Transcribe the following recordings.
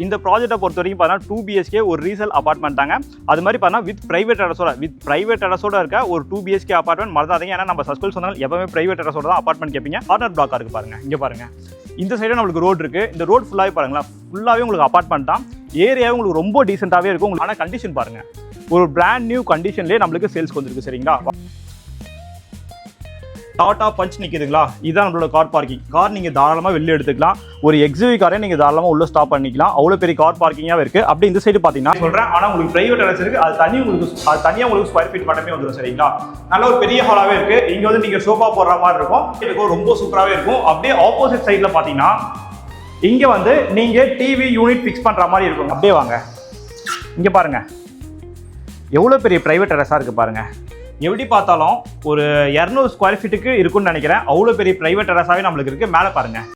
இந்த ப்ராஜெக்ட்டை பொறுத்த வரைக்கும் பார்த்தீங்கன்னா 2 BHK ஒரு ரீசேல் அபார்ட்மெண்ட் தாங்க. அது மாதிரி பார்த்தீங்கன்னா வித் பிரைவேட் டெரஸோட இருக்க ஒரு 2 BHK அபார்ட்மெண்ட் மறந்தாதீங்க. ஏன்னா நம்ம சஸ்கூல் சொன்னாலும் எப்பவுமே பிரைவேட் டெரஸோட தான் அபார்ட்மெண்ட் கேட்பீங்க. கார்னர் பிளாக்கா இருக்கு பாருங்க, இங்க பாருங்க. இந்த சைடு நம்மளுக்கு ரோடு இருக்கு. இந்த ரோடு ஃபுல்லாவே பாருங்களா, ஃபுல்லாவே உங்களுக்கு அபார்ட்மெண்ட் தான். ஏரியாவே உங்களுக்கு ரொம்ப டீசென்ட்டாவே இருக்கும். உங்களுக்கு ஆனா கண்டிஷன் பாருங்க, ஒரு பிராண்ட் நியூ கண்டிஷன்லேயே நம்மளுக்கு சேல்ஸ்க்கு வந்திருக்கு. சரிங்களா, டாடா பஞ்ச் நிற்குதுங்களா, இதுதான் நம்மளோட கார் பார்க்கிங். கார் நீங்கள் தாராளமாக வெளில எடுத்துக்கலாம். ஒரு XUV காரே நீங்கள் தாராளமாக உள்ள ஸ்டாப் பண்ணிக்கலாம். அவ்வளோ பெரிய கார் பார்க்கிங்காக இருக்குது. அப்படி இந்த சைடு பார்த்தீங்கன்னா சொல்கிறேன், ஆனால் உங்களுக்கு பிரைவேட் டெரஸ் இருக்குது. அது தனியாக உங்களுக்கு ஸ்கொயர் ஃபீட் மட்டுமே வந்துடும். சரிங்களா, நல்ல ஒரு பெரிய ஹாலாகவே இருக்குது. இங்கே வந்து நீங்கள் சோஃபா போடுற மாதிரி இருக்கும். இதுக்கு ரொம்ப சூப்பராகவே இருக்கும். அப்படியே ஆப்போசிட் சைடில் பார்த்தீங்கன்னா இங்கே வந்து நீங்கள் டிவி யூனிட் ஃபிக்ஸ் பண்ணுற மாதிரி இருக்கும். அப்படியே வாங்க, இங்கே பாருங்கள் எவ்வளோ பெரிய பிரைவேட் டெரஸாக இருக்குது பாருங்கள். எப்படி பார்த்தாலும் ஒரு 200 ஸ்கொயர் ஃபீட்டுக்கு இருக்குன்னு நினைக்கிறேன். அவ்வளோ பெரிய பிரைவேட் டெரஸாகவே நம்மளுக்கு இருக்குது. மேலே பாருங்கள்.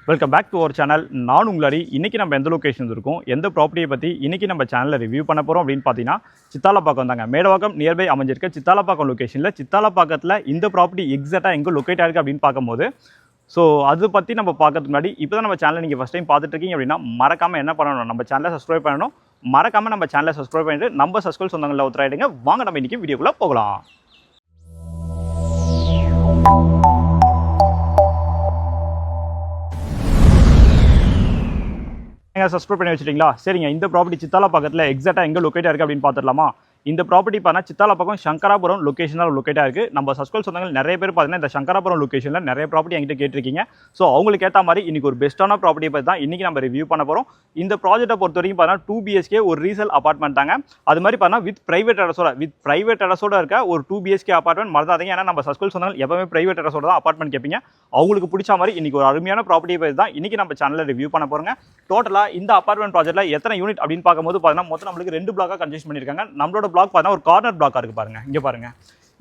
Welcome back to our channel. நான் உங்களரி. இன்றைக்கி நம்ம எந்த லொக்கேஷன் இருக்கோம், எந்த ப்ராப்பர்ட்டியை பற்றி இன்றைக்கி நம்ம சேனலில் ரிவ்யூ பண்ண போகிறோம் அப்படின்னு பார்த்தீங்கன்னா சித்தாலப்பாக்கம் தாங்க. மேடவாக்கம் நியர்பை அமைஞ்சிருக்க சித்தாலப்பாக்கம் லொக்கேஷனில். சித்தாலப்பாக்கத்தில் இந்த ப்ராப்பர்ட்டி எக்ஸாக்டாக எங்கே லொக்கேட் ஆகிருக்கு அப்படின்னு பார்க்கும்போது, ஸோ அதை பற்றி நம்ம பார்க்கறதுக்கு முன்னாடி இப்போ தான் நம்ம சேனலை நீங்கள் ஃபஸ்ட் டைம் பார்த்துட்டு இருக்கீங்க அப்படின்னா மறக்காமல் என்ன பண்ணணும், நம்ம சேனலை சப்ஸ்கிரைப் பண்ணணும். மறக்காமல் நம்ம சேனலை சப்ஸ்கிரைப் பண்ணிட்டு நம்ம சஸ்கூல் சொந்தங்களில் ஒருத்தராயிடுங்க. வாங்க நம்ம இன்றைக்கி வீடியோக்குள்ளே போகலாம். சப்ஸ்கிரைப் பண்ணி வச்சுட்டீங்களா? சரிங்க, இந்த ப்ராப்பர்ட்டி சித்தாலப்பாக்கத்தில் எக்ஸாக்டாக எங்கே லொக்கேட்டாக இருக்குது அப்படின்னு பார்த்துடலாமா? இந்த ப்ராப்பர்ட்டி பார்த்தா சித்தாலப்பாக்கம் சங்கராபுரம் லொக்கேஷனில் லொக்கேட்டாக இருக்குது. நம்ம சஸ்கூல் சொந்தங்கள் நிறைய பேர் பார்த்தீங்கன்னா இந்த சங்கராபுரம் லொக்கேஷனில் நிறைய ப்ராப்பர்ட்டி என்கிட்ட கேட்டிருக்கீங்க. ஸோ அவங்களுக்கு ஏற்ற மாதிரி இன்றைக்கி ஒரு பெஸ்ட்டான ப்ராப்பர்ட்டியை பற்றி தான் இன்றைக்கி நம்ம ரிவ்யூ பண்ண போகிறோம். இந்த ப்ராஜெக்ட்டை பொறுத்த வரைக்கும் பார்த்தீங்கன்னா 2 BHK ஒரு ரீசேல் அபார்ட்மெண்ட் தாங்க. அது மாதிரி பார்த்தீங்கன்னா வித் பிரைவேட் டெரஸோட இருக்க ஒரு 2 BHK அபார்ட்மெண்ட் மறந்தாதீங்க. ஏன்னா நம்ம சஸ்கூல் சொந்தங்கள் எப்பவுமே பிரைவேட் டெரஸோட தான் அபார்ட்மெண்ட் கேட்பீங்க. அவங்களுக்கு பிடிச்ச மாதிரி இன்றைக்கி ஒரு அருமையான ப்ராப்பர்ட்டியை பற்றி தான் இன்றைக்கி நம்ம சேனலில் ரிவ்யூ பண்ண போகிறோங்க. டோட்டலாக இந்த அபார்ட்மெண்ட் ப்ராஜெக்ட்டில் எத்தனை யூனிட் அப்படின்னு பார்க்கும்போது பார்த்தீங்கன்னா மொத்தம் நம்மளுக்கு 2 பிளாக்காக கன்ஸ்ட்ரக்ட் பண்ணியிருக்காங்க. நம்மளோட பிளாக் பார்த்தீங்கன்னா ஒரு கார்னர் பிளாக்கா இருக்கு பாருங்க, இங்க பாருங்க.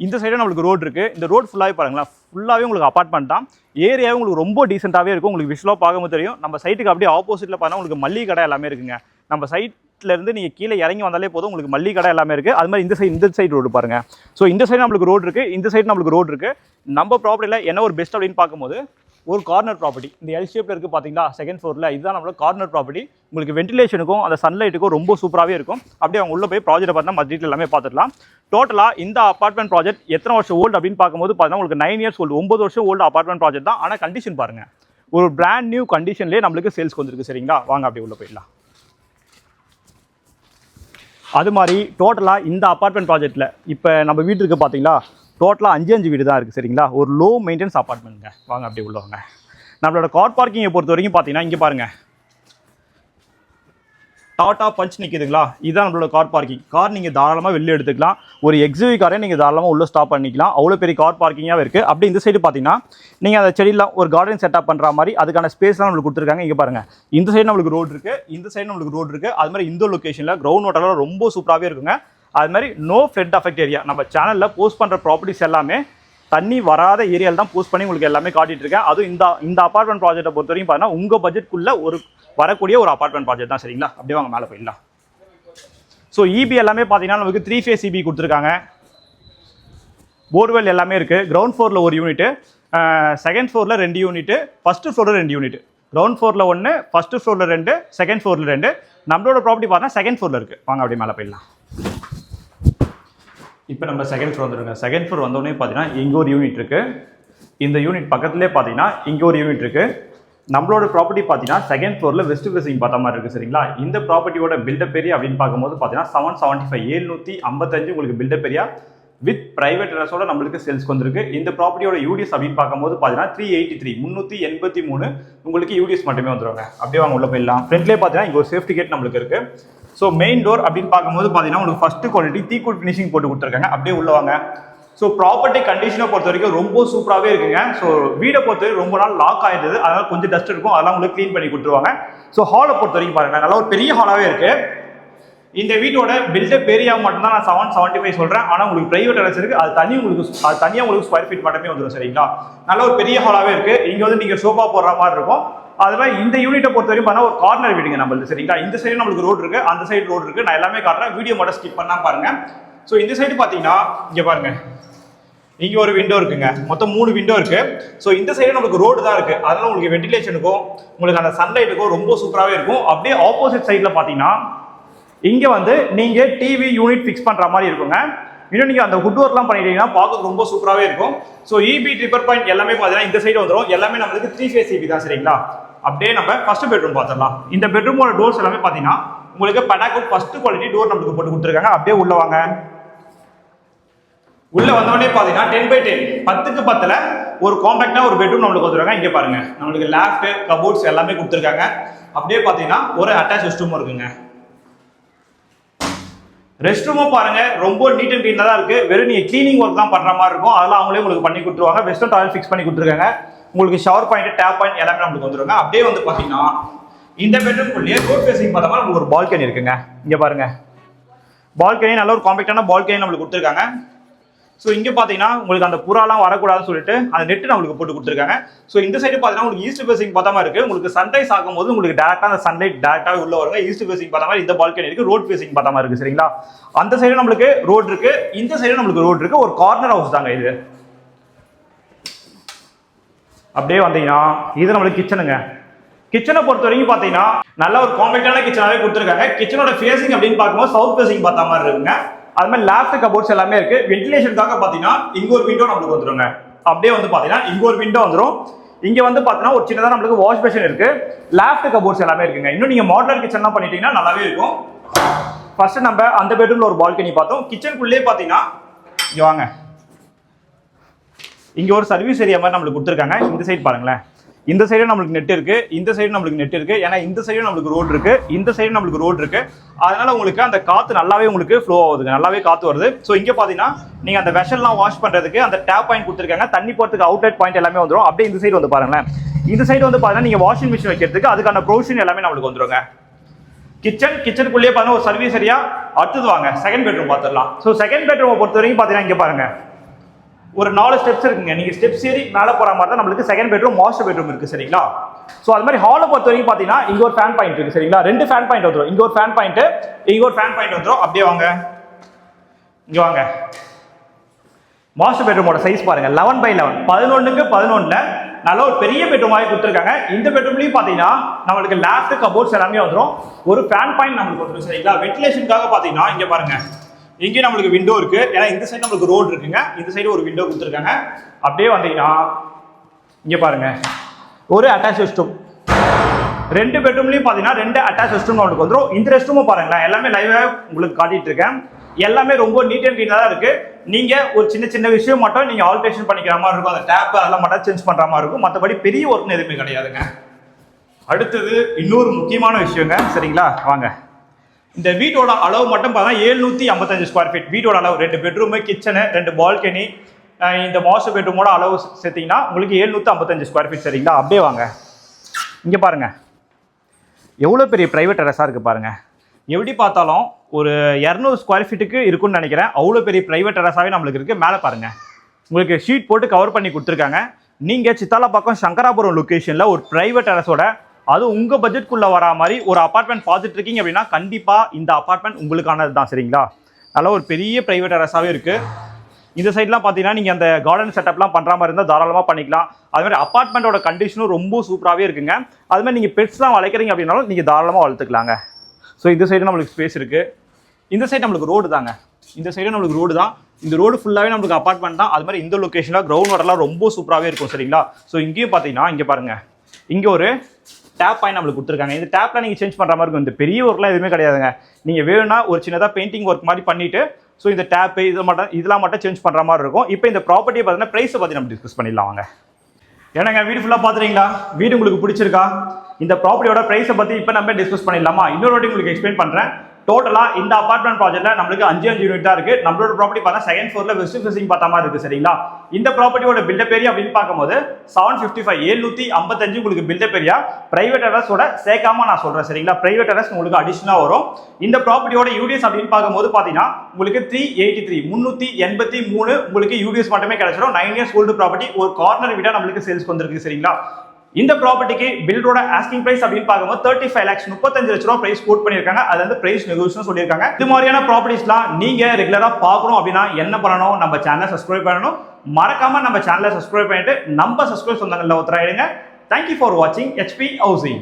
இந்த சைடு நம்மளுக்கு ரோடு இருக்கு. இந்த ரோடு ஃபுல்லாவே பாருங்களா, ஃபுல்லாவே உங்களுக்கு அபார்ட்மெண்ட் தான். ஏரியாவே உங்களுக்கு ரொம்ப டீசென்ட்டாவே இருக்கும். உங்களுக்கு விஷுவலாக பார்க்கும்போது தெரியும். நம்ம சைட்டுக்கு அப்படியே ஆப்போசிட்ல பார்த்தா உங்களுக்கு மல்லிகை கடை எல்லாமே இருக்குங்க. நம்ம சைட்ல இருந்து நீங்க கீழே இறங்கி வந்தாலே போதும், உங்களுக்கு மல்லிகை கடை எல்லாமே இருக்கு. அது மாதிரி இந்த சைடு ரோடு பாருங்க. ஸோ இந்த சைடு நம்மளுக்கு ரோடு இருக்கு, இந்த சைடு நம்மளுக்கு ரோடு இருக்கு. நம்ம ப்ராப்பர்ட்டியில் என்ன ஒரு பெஸ்ட் அப்படின்னு பார்க்கும்போது ஒரு கார்னர் ப்ராப்பர்ட்டி இந்த எல் ஷேப்ல இருக்குது பார்த்தீங்களா, செகண்ட் ஃப்ளோரில். இதுதான் நம்மளோட கார்னர் ப்ராப்பர்ட்டி. உங்களுக்கு வென்டிலேஷனுக்கும் அந்த சன்லைட்டுக்கும் ரொம்ப சூப்பராகவே இருக்கும். அப்படியே அவங்க உள்ள போய் ப்ராஜெக்ட்டை பார்த்தா மத்தியில் எல்லாமே பார்த்துக்கலாம். டோட்டலாக இந்த அபார்ட்மெண்ட் ப்ராஜெக்ட் எத்தனை வருஷம் ஓல்டு அப்படின்னு பார்க்கும்போது பார்த்தீங்கன்னா உங்களுக்கு 9 இயர்ஸ் ஓல்டு, 9 வருஷம் ஓல்டு அபார்ட்மெண்ட் ப்ராஜெக்ட் தான். ஆனால் கண்டிஷன் பாருங்க, ஒரு பிராண்ட் நியூ கண்டிஷன்லேயே நம்மளுக்கு சேல்ஸ்க்கு வந்துருக்கு. சரிங்களா, வாங்க அப்படியே உள்ள போயிடலாம். அது மாதிரி டோட்டலாக இந்த அபார்ட்மெண்ட் ப்ராஜெக்ட்டில் இப்போ நம்ம வீட்டு இருக்குது பார்த்தீங்களா, டோட்டலாக 5 வீடு தான் இருக்குது. சரிங்களா, ஒரு லோ மெயின்டெனன்ஸ் அபார்ட்மெண்ட்டுங்க. வாங்க அப்படியே உள்ளவங்க. நம்மளோட கார் பார்க்கிங்கை பொறுத்த வரைக்கும் பார்த்தீங்கன்னா இங்கே பாருங்கள், டாடா பஞ்ச் நிற்குதுங்களா, இதுதான் நம்மளோட கார் பார்க்கிங். கார் நீங்கள் தாராளமாக வெளில எடுத்துக்கலாம். ஒரு XUV காரே நீங்கள் தாராளமாக உள்ள ஸ்டாப் பண்ணிக்கலாம். அவ்வளோ பெரிய கார் பார்க்கிங்காக இருக்குது. அப்படி இந்த சைடு பார்த்தீங்கன்னா நீங்கள் அந்த செடியெலாம் ஒரு கார்டன் செட்டப் பண்ணுற மாதிரி அதுக்கான ஸ்பேஸ்லாம் நம்மளுக்கு கொடுத்துருக்காங்க. இங்கே பாருங்கள், இந்த சைடு நம்மளுக்கு ரோடு இருக்குது, இந்த சைடு நம்மளுக்கு ரோடு இருக்குது. அது மாதிரி இந்த லொக்கேஷனில் கிரவுண்ட் வாட்டர்லாம் ரொம்ப சூப்பராகவே இருக்குங்க. அது மாதிரி நோ ஃப்ளட் அஃபெக்ட் ஏரியா. நம்ம சேனலில் போஸ்ட் பண்ணுற ப்ராப்பர்ட்டிஸ் எல்லாமே தண்ணி வராத ஏரியாவில் தான் போஸ்ட் பண்ணி உங்களுக்கு எல்லாமே காட்டிட்டு இருக்கேன். அதுவும் இந்த அபார்ட்மெண்ட் ப்ராஜெக்ட்டை பொறுத்த வரைக்கும் பார்த்தீங்கன்னா உங்கள் பட்ஜெட்குள்ளே ஒரு வரக்கூடிய ஒரு அபார்ட்மெண்ட் ப்ராஜெக்ட் தான். சரிங்களா, அப்படியே வாங்க மேலே போயிடலாம். ஸோ EB எல்லாமே பார்த்தீங்கன்னா நமக்கு 3 phase EB கொடுத்துருக்காங்க. போர்வெல் எல்லாமே இருக்குது. கிரவுண்ட் ஃப்ளோரில் ஒரு யூனிட்டு, செகண்ட் ஃப்ளோரில் 2 யூனிட்டு, ஃபஸ்ட்டு ஃப்ளோரில் 2 யூனிட். கிரவுண்ட் ஃப்ளோரில் 1, ஃபஸ்ட்டு ஃப்ளோரில் 2, செகண்ட் ஃப்ளோரில் 2. நம்மளோட ப்ராப்பர்ட்டி பார்த்தீங்கன்னா செகண்ட் ஃப்ளோரில் இருக்குது. வாங்க அப்படியே மேலே போயிடலாம். இப்போ நம்ம செகண்ட் ஃப்ளோர் வந்துடுங்க. செகண்ட் ஃப்ளோர் வந்தோடனே பார்த்தீங்கன்னா இங்கே ஒரு யூனிட் இருக்குது. இந்த யூனிட் பக்கத்துலேயே பார்த்தீங்கன்னா இங்கே ஒரு யூனிட் இருக்குது. நம்மளோட ப்ராப்பர்ட்டி பார்த்தீங்கன்னா செகண்ட் ஃப்ளோரில் வெஸ்ட் ஃபேசிங் பார்த்த மாதிரி இருக்குது. சரிங்களா, இந்த ப்ராப்பர்ட்டியோட பில்டப் ஏரியா அப்படின்னு பார்க்கும்போது பார்த்தீங்கன்னா 775 755 உங்களுக்கு பில்டப் ஏரியா வித் பிரைவேட் டெரஸோட நம்மளுக்கு சேல்ஸ்க்கு வந்திருக்கு. இந்த ப்ராப்பர்ட்டியோட யூடிஎஸ் அப்படின்னு பார்க்கும்போது பார்த்தீங்கன்னா 383 உங்களுக்கு யூடிஎஸ் மட்டுமே வந்துடுவாங்க. அப்படியே வாங்க உள்ள போயிடலாம். ஃப்ரண்ட்லேயே பார்த்தீங்கன்னா இங்கே ஒரு சேஃப்டி கேட் நம்மளுக்கு இருக்குது. ஸோ மெயின் டோர் அப்படின்னு பார்க்கும்போது பார்த்தீங்கன்னா உங்களுக்கு ஃபஸ்ட்டு குவாலிட்டி தீக்குள் ஃபினிஷிங் போட்டு கொடுத்துருக்காங்க. அப்படியே உள்ள வாங்க. ஸோ ப்ராப்பர்ட்டி கண்டிஷனை பொறுத்த வரைக்கும் ரொம்ப சூப்பராகவே இருக்குங்க. ஸோ வீடை பொறுத்த வரைக்கும் ரொம்ப நாள் லாக் ஆகிடுது, அதனால் கொஞ்சம் டஸ்ட் இருக்கும், அதெல்லாம் உங்களுக்கு க்ளீன் பண்ணி கொடுத்துருவாங்க. ஸோ ஹாலை பொறுத்த வரைக்கும் பாருங்கள், நல்லா ஒரு பெரிய ஹாலாகவே இருக்குது. இந்த வீட்டோட பில்டப் ஏரியா மட்டும் தான் நான் 775 சொல்கிறேன். ஆனால் உங்களுக்கு பிரைவேட் டெரஸ் இருக்குது, அது தனியாக உங்களுக்கு ஸ்கொயர் ஃபீட் மட்டுமே வந்துடும். சரிங்களா, நல்ல ஒரு பெரிய ஹாலாகவே இருக்குது. இங்கே வந்து நீங்கள் சோஃபா போடுற மாதிரி இருக்கும். அது மாதிரி இந்த யூனிட்டை பொறுத்த வரைக்கும் பார்த்தா ஒரு கார்னர் வீடுங்க நம்மளுக்கு. சரிங்களா, இந்த சைடு நம்மளுக்கு ரோடு இருக்குது, அந்த சைடு ரோடு இருக்குது. நான் எல்லாமே காட்டுறேன், வீடியோ மட்டும் ஸ்கிப் பண்ணால் பாருங்கள். ஸோ இந்த சைடு பார்த்தீங்கன்னா இங்கே பாருங்கள், இங்கே ஒரு விண்டோ இருக்குங்க, மொத்தம் 3 விண்டோ இருக்கு. ஸோ இந்த சைடு நமக்கு ரோடு தான் இருக்கு, அதனால உங்களுக்கு வென்டிலேஷனுக்கும் உங்களுக்கு அந்த சன்லைட்டுக்கும் ரொம்ப சூப்பராகவே இருக்கும். அப்படியே ஆப்போசிட் சைடில் பார்த்தீங்கன்னா இங்கே வந்து நீங்கள் டிவி யூனிட் ஃபிக்ஸ் பண்ணுற மாதிரி இருக்குங்க. இன்னும் நீங்கள் அந்த வுட் ஒர்க்லாம் பண்ணிட்டீங்கன்னா பார்க்க ரொம்ப சூப்பராகவே இருக்கும். ஸோ இபி ட்ரிப்பர் பாயிண்ட் எல்லாமே பார்த்தீங்கன்னா இந்த சைடு வந்துடும். எல்லாமே நம்மளுக்கு 3 ஃபேஸ் இபி தான் சரிங்களா. அப்படியே நம்ம ஃபர்ஸ்ட் பெட்ரூம் பார்த்துடலாம். இந்த பெட்ரூமோட டோர்ஸ் எல்லாமே பார்த்தீங்கன்னா உங்களுக்கு படாக் ஃபர்ஸ்ட் குவாலிட்டி டோர் நம்மளுக்கு போட்டு கொடுத்துருக்காங்க. அப்படியே உள்ள வாங்க. உள்ள வந்தோடனே பார்த்தீங்கன்னா 10x10 10க்கு 10ல ஒரு காம்பாக்டா ஒரு பெட்ரூம் நம்மளுக்கு கொடுத்துருக்காங்க. இங்கே பாருங்க, நம்மளுக்கு லேஃப்ட் கபோர்ட்ஸ் எல்லாமே கொடுத்துருக்காங்க. அப்படியே பார்த்தீங்கன்னா ஒரு அட்டாச் ரெஸ்ட் ரூமும் இருக்குங்க. ரெஸ்ட் ரூமும் பாருங்க ரொம்ப நீட் அண்ட் கிளீனா தான் இருக்கு. வெறும் நீங்க கிளீனிங் ஒர்க் தான் பண்ற மாதிரி இருக்கும், அதெல்லாம் அவங்களே உங்களுக்கு பண்ணி கொடுத்துருவாங்க. வெஸ்டர்ன் டாய்லெட் ஃபிக்ஸ் பண்ணி கொடுத்துருக்காங்க. உங்களுக்கு ஷவர் பாயிண்ட் டேப் பாயிண்ட் எல்லாமே நம்மளுக்கு வந்துருங்க. அப்படியே வந்து பாத்தீங்கன்னா இந்த பெட்ரூம்குள்ளேயே ரோட் ஃபேசிங் பார்த்த மாதிரி உங்களுக்கு ஒரு பால்கனி இருக்குங்க. இங்க பாருங்க, பால்கனி நல்ல ஒரு காம்பேக்டான பால்கனி நம்மளுக்கு கொடுத்துருக்காங்க. ஸோ இங்கே பார்த்தீங்கன்னா உங்களுக்கு அந்த புறாலாம் வரக்கூடாதுன்னு சொல்லிட்டு அந்த நெட்டு நம்மளுக்கு போட்டு கொடுத்துருக்காங்க. ஸோ இந்த சைடு பார்த்தீங்கன்னா உங்களுக்கு ஈஸ்ட் ஃபேசிங் பார்த்த மாதிரி இருக்கு. உங்களுக்கு சன்ரைஸ் ஆகும்போது உங்களுக்கு டேரக்டாக அந்த சன்லைட் டேரக்டாக உள்ள வருங்க. ஈஸ்ட் ஃபேசிங் பார்த்த மாதிரி இந்த பால்கனி இருக்கு. ரோட் ஃபேசிங் பார்த்த மாதிரி இருக்கு சரிங்களா. அந்த சைடு நம்மளுக்கு ரோட் இருக்கு, இந்த சைடு நம்மளுக்கு ரோட் இருக்கு. ஒரு கார்னர் ஹவுஸ் தாங்க இது. அப்படியே வந்தீங்கன்னா இது நம்மளுக்கு கிச்சனுங்க. கிச்சனை பொறுத்த வரைக்கும் பார்த்தீங்கன்னா நல்ல ஒரு காம்பேக்டான கிச்சனாவே கொடுத்துருக்காங்க. கிச்சனோட ஃபேசிங் அப்படின்னு பார்க்கும்போது சவுத் ஃபேசிங் பார்த்த மாதிரி இருக்குங்க. அது மாதிரி லேஃப்ட் கபோர்ட்ஸ் எல்லாமே இருக்கு. வென்டிலேஷனுக்காக பார்த்தீங்கன்னா இங்க ஒரு விண்டோ நம்மளுக்கு வந்துருங்க. அப்படியே வந்து பார்த்தீங்கன்னா இங்க ஒரு விண்டோ வந்துடும். இங்க வந்து பார்த்தீங்கன்னா ஒரு சின்னதாக நம்மளுக்கு வாஷ் பேஷன் இருக்கு. லேஃப்ட் கபோர்ட்ஸ் எல்லாமே இருக்குங்க. இன்னும் நீங்க மாடலர் கிச்சன்லாம் பண்ணிட்டீங்கன்னா நல்லாவே இருக்கும். ஃபர்ஸ்ட் நம்ம அந்த பெட்ரூம்ல ஒரு பால்கனி பார்த்தோம். கிச்சனுக்குள்ளே பார்த்தீங்கன்னா இங்க வாங்க, இங்க ஒரு சர்வீஸ் ஏரியா மாதிரி நம்மளுக்கு கொடுத்துருக்காங்க. இந்த சைடு பாருங்களேன், இந்த சைடு நம்மளுக்கு நெட் இருக்கு, இந்த சைடு நம்மளுக்கு நெட் இருக்கு. ஏன்னா இந்த சைடு நம்மளுக்கு ரோடு இருக்கு, இந்த சைடு நம்மளுக்கு ரோடு இருக்கு. அதனால உங்களுக்கு அந்த காத்து நல்லாவே உங்களுக்கு ஃப்ளோ ஆகுதுங்க, நல்லாவே காத்து வருது. ஸோ இங்கே பார்த்தீங்கன்னா நீங்க அந்த வெஷல்லாம் வாஷ் பண்றதுக்கு அந்த டேப் பாயிண்ட் கொடுத்துருக்காங்க. தண்ணி போறதுக்கு அவுட்லெட் பாயிண்ட் எல்லாமே வந்துடும். அப்படியே இந்த சைடு வந்து பாருங்களேன், இந்த சைடு வந்து பாத்தீங்கன்னா நீங்க வாஷிங் மிஷின் வைக்கிறதுக்கு அதுக்கான ப்ரொவிஷன் எல்லாமே நம்மளுக்கு வந்துருங்க. கிச்சனுக்குள்ளேயே பாருங்க ஒரு சர்வீஸ் ஏரியா. அடுத்தது வாங்க செகண்ட் பெட்ரூம் பார்த்துடலாம். ஸோ செகண்ட் பெட்ரூமை பொறுத்த வரைக்கும் பார்த்தீங்கன்னா இங்கே பாருங்க ஒரு 4 ஸ்டெப்ஸ் இருக்குங்க. நீங்க ஸ்டெப்ஸ் ஏறி மேலே போற மாதிரி தான் நம்மளுக்கு செகண்ட் பெட்ரூம் மாஸ்டர் பெட்ரூம் இருக்கு சரிங்களா. ஸோ அது மாதிரி ஹாலை பொறுத்த வரைக்கும் பார்த்தீங்கன்னா இங்க ஒரு ஃபேன் பாயிண்ட் இருக்கு சரிங்களா. 2 ஃபேன் பாயிண்ட் வந்துடும். இங்க ஒரு ஃபேன் பாயிண்ட், இங்க ஒரு ஃபேன் பாயிண்ட் வந்துடும். அப்படியே வாங்க, இங்க வாங்க. மாஸ்டர் பெட்ரூமோட சைஸ் பாருங்க 11x11 11க்கு 11ல நல்ல ஒரு பெரிய பெட்ரூமாவே கொடுத்துருக்காங்க. இந்த பெட்ரூம்லயும் பாத்தீங்கன்னா நம்மளுக்கு லேஃப்ட் கபோர்ட்ஸ் எல்லாமே வந்துடும். ஒரு ஃபேன் பாயிண்ட் நம்மளுக்கு வந்துடும் சரிங்களா. வென்டிலேஷனுக்காக பாத்தீங்கன்னா இங்க பாருங்க, இங்கே நம்மளுக்கு விண்டோ இருக்கு. ஏன்னா இந்த சைடு நம்மளுக்கு ரோடு இருக்குங்க, இந்த சைடு ஒரு விண்டோ கொடுத்துருக்காங்க. அப்படியே வந்தீங்கன்னா இங்க பாருங்க ஒரு அட்டாச் ரெஸ்ட் ரூம். 2 பெட்ரூம்லயும் பாத்தீங்கன்னா 2 அட்டாச் ரெஸ்ட் ரூம் நம்மளுக்கு வந்துடும். இந்த ரெஸ்ட் ரூமும் பாருங்களேன், எல்லாமே லைவா உங்களுக்கு காட்டிட்டு இருக்கேன். எல்லாமே ரொம்ப நீட் அண்ட் கிளீனா தான் இருக்கு. நீங்க ஒரு சின்ன சின்ன விஷயம் மட்டும் நீங்க ஆல்ட்ரேஷன் பண்ணிக்கிற மாதிரி இருக்கும். அந்த டேப் அதெல்லாம் மட்டும் சேஞ்ச் பண்ற மாதிரி இருக்கும். மற்றபடி பெரிய ஒர்க் எதுவுமே கிடையாதுங்க. அடுத்தது இன்னொரு முக்கியமான விஷயங்க சரிங்களா. வாங்க, இந்த வீட்டோட அளவு மட்டும் பார்த்தா 755 ஸ்கொயர் ஃபீட் வீட்டோட அளவு. 2 பெட்ரூமு, கிச்சனு, 2 பால்கனி, இந்த மாஸ்டர் பெட்ரூமோட அளவு சேர்த்தீங்கன்னா உங்களுக்கு 755 ஸ்கொயர் ஃபீட் சரிங்களா. அப்படியே வாங்க, இங்கே பாருங்க எவ்வளோ பெரிய பிரைவேட் டெரஸாக இருக்குது பாருங்க. எப்படி பார்த்தாலும் ஒரு 200 ஸ்கொயர் ஃபீட்டுக்கு இருக்குன்னு நினைக்கிறேன். அவ்வளோ பெரிய பிரைவேட் டெரஸாகவே நம்மளுக்கு இருக்குது. மேலே பாருங்க உங்களுக்கு ஷீட் போட்டு கவர் பண்ணி கொடுத்துருக்காங்க. நீங்கள் சித்தாலப்பாக்கம் சங்கராபுரம் லொக்கேஷனில் ஒரு பிரைவேட் டெரஸோட அது உங்கள் பட்ஜெட்குள்ள வரா மாதிரி ஒரு அப்பார்ட்மெண்ட் பார்த்துட்டு இருக்கீங்க அப்படின்னா கண்டிப்பாக இந்த அப்பார்ட்மெண்ட் உங்களுக்கானது தான் சரிங்களா. நல்ல ஒரு பெரிய பிரைவேட் டெரஸாகவே இருக்குது. இந்த சைட்லாம் பார்த்தீங்கன்னா நீங்கள் அந்த கார்டன் செட்டப்லாம் பண்ணுற மாதிரி இருந்தால் தாராளமாக பண்ணிக்கலாம். அதுமாதிரி அப்பார்ட்மெண்ட்டோட கண்டிஷனும் ரொம்ப சூப்பராகவே இருக்குங்க. அதுமாதிரி நீங்கள் பெட்ஸ்லாம் வளர்க்குறீங்க அப்படின்னாலும் நீங்கள் தாராளமாக வளர்த்துக்கலாங்க. ஸோ இந்த சைடு நம்மளுக்கு ஸ்பேஸ் இருக்குது. இந்த சைடு நம்மளுக்கு ரோடு தாங்க, இந்த சைடு நம்மளுக்கு ரோடு தான். இந்த ரோடு ஃபுல்லாகவே நம்மளுக்கு அப்பார்ட்மெண்ட் தான். அது மாதிரி இந்த லொக்கேஷனில் கிரவுண்ட் வாட்டர்லாம் ரொம்ப சூப்பராகவே இருக்கும் சரிங்களா. ஸோ இங்கேயும் பார்த்தீங்கன்னா இங்கே பாருங்கள், இங்கே ஒரு டேப் பாயிண்ட் நம்மளுக்கு கொடுத்துருக்காங்க. இந்த டேப்லாம் நீங்கள் சேஞ்ச் பண்ணுற மாதிரி இருக்கும். இந்த பெரிய ஒர்க்லாம் எதுவுமே கிடையாதுங்க. நீங்கள் வேணும்னா ஒரு சின்னதாக பெயிண்டிங் ஒர்க் மாதிரி பண்ணிவிட்டு ஸோ இந்த டேப்பு இதெல்லாம் மட்டும் சேஞ்ச் பண்ணுற மாதிரி இருக்கும். இப்போ இந்த ப்ராப்பர்ட்டியை பார்த்தீங்கன்னா ப்ரைஸை பற்றி நம்ம டிஸ்கஸ் பண்ணிடலாம் வாங்க. ஏன்னாங்க வீடு ஃபுல்லாக பார்த்துறீங்களா, வீடு உங்களுக்கு பிடிச்சிருக்கா? இந்த ப்ராப்பர்ட்டியோட ப்ரைஸை பற்றி இப்போ நம்ம டிஸ்கஸ் பண்ணிடலாமா? இன்னொரு வாட்டி உங்களுக்கு எக்ஸ்பிளைன் பண்ணுறேன். டோட்டலாக இந்த அபார்ட்மெண்ட் ப்ராஜெக்ட்ல நம்மளுக்கு 5 யூனிட் தான் இருக்கு. நம்மளோட ப்ராப்பர்ட்டி பார்த்தா செகண்ட் ஃப்ளோர்ல வெஸ்ட் ஃபேசிங் பார்த்த மாதிரி இருக்கு சரிங்களா. இந்த ப்ராப்பர்ட்டியோட பில்டப் ஏரியா அப்படின்னு பார்க்கும்போது 755 755 உங்களுக்கு பில்டப் ஏரியா. பிரைவேட் டெரஸோட சேர்க்காம நான் சொல்றேன் சரிங்களா. பிரைவேட் டெரஸ் உங்களுக்கு அடிஷனலா வரும். இந்த ப்ராப்பர்ட்டியோட யூடிஎஸ் அப்படின்னு பார்க்கும்போது பார்த்தீங்கன்னா உங்களுக்கு 383 383 உங்களுக்கு யூடிஎஸ் மட்டுமே கிடைச்சிடும். 9 இயர்ஸ் ஓல்டு ப்ராப்பர்ட்டி. ஒரு கார்னர் வீடா நம்மளுக்கு சேல்ஸ் வந்திருக்கு சரிங்களா. இந்த ப்ராப்பர்ட்டிக்கு பில்டரோட ஆஸ்கிங் பிரைஸ் அப்படின்னு பார்க்கும்போது 35 lakhs 35 லட்ச ரூபாய் பிரைஸ் கோட் பண்ணிருக்காங்க. அது வந்து பிரைஸ் நெகோசியேஷன் சொல்லியிருக்காங்க. இது மாதிரியான ப்ராப்பர்ட்டிஸ்லாம் நீங்க ரெகுலரா பார்க்கணும் அப்படின்னா என்ன பண்ணணும்? நம்ம சேனலை சப்ஸ்கிரைப் பண்ணணும். மறக்காம நம்ம சேனலை சப்ஸ்கிரைப் பண்ணிட்டு நம்ம subscribe சொந்தங்கள்ல ஒருத்தராயிடுங்க. Thank you for watching HP Housing.